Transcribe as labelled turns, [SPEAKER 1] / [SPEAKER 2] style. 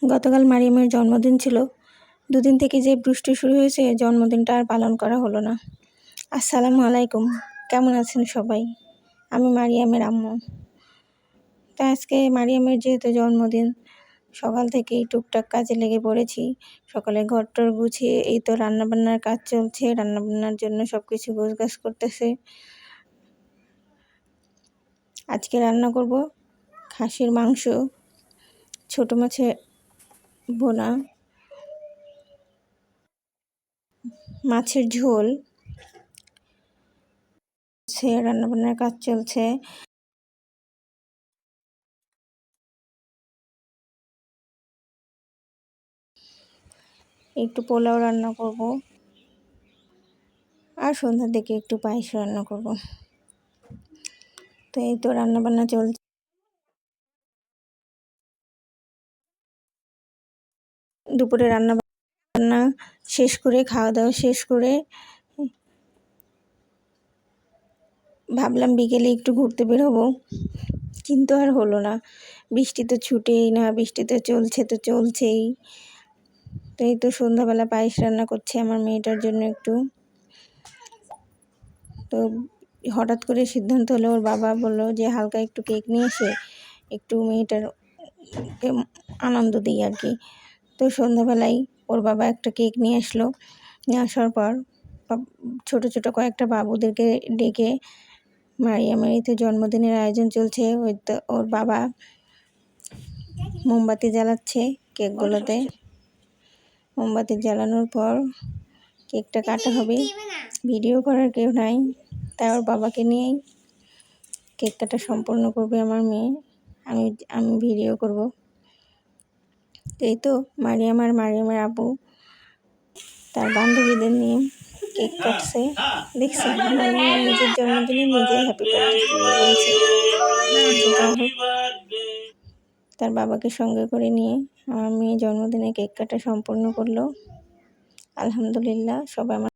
[SPEAKER 1] গতকাল মারিয়ামের জন্মদিন ছিল। দুদিন থেকে যে বৃষ্টি শুরু হয়েছে, জন্মদিনটা আর পালন করা হলো না। আসসালামু আলাইকুম, কেমন আছেন সবাই? আমি মারিয়ামের আম্মু। তো আজকে মারিয়ামের যেহেতু জন্মদিন, সকাল থেকেই টুকটাক কাজে লেগে পড়েছি। সকালে ঘরটর গুছিয়ে এই তো রান্নাবান্নার কাজ চলছে। রান্নাবান্নার জন্য সব কিছু গোছগাছ করতেছে। আজকে রান্না করব খাসির মাংস, ছোট মাছের ভোনা, মাছের ঝোল। রান্নাবান্নার কাজ চলছে। একটু পোলাও রান্না করব, আর সন্ধ্যার দিকে একটু পায়েস রান্না করব। তো এই তো রান্নাবান্না চলছে। দুপুরে রান্না শেষ করে, খাওয়া দাওয়া শেষ করে ভাবলাম বিকেলে একটু ঘুরতে বেরোবো, কিন্তু আর হলো না। বৃষ্টি তো ছুটেই না, বৃষ্টি তো চলছেই। তো এই তো সন্ধ্যাবেলা পায়েস রান্না করছি আমার মেয়েটার জন্য একটু। তো হঠাৎ করে সিদ্ধান্ত হলো, ওর বাবা বললো যে হালকা একটু কেক নিয়ে এসে একটু মেয়েটার আনন্দ দিই আর কি। তো সন্ধ্যাবেলায় ওর বাবা একটা কেক নিয়ে আসলো। নিয়ে আসার পর ছোট ছোট কয়েকটা বাবুদেরকে ডেকে মারিয়ামের এই তো জন্মদিনের আয়োজন চলছে। ওই তো ওর বাবা মোমবাতি জ্বালাচ্ছে কেকগুলোতে। মোমবাতি জ্বালানোর পর কেকটা কাটা হবে। ভিডিও করার কেউ নাই, তাই ওর বাবাকে নিয়েই কেক কাটা সম্পূর্ণ করবে আমার মেয়ে। আমি ভিডিও করব। এই তো মারিয়ামের আব্বু তার বান্ধবীদের নিয়ে কেক কাটছে। দেখছি আমার মেয়ে নিজের জন্মদিনে নিজেই হ্যাপি বার্থডে বলছে। যাই হোক, তার বাবাকে সঙ্গে করে নিয়ে আমার মেয়ে জন্মদিনে কেক কাটা সম্পূর্ণ করলো। আলহামদুলিল্লাহ, সবাই আমার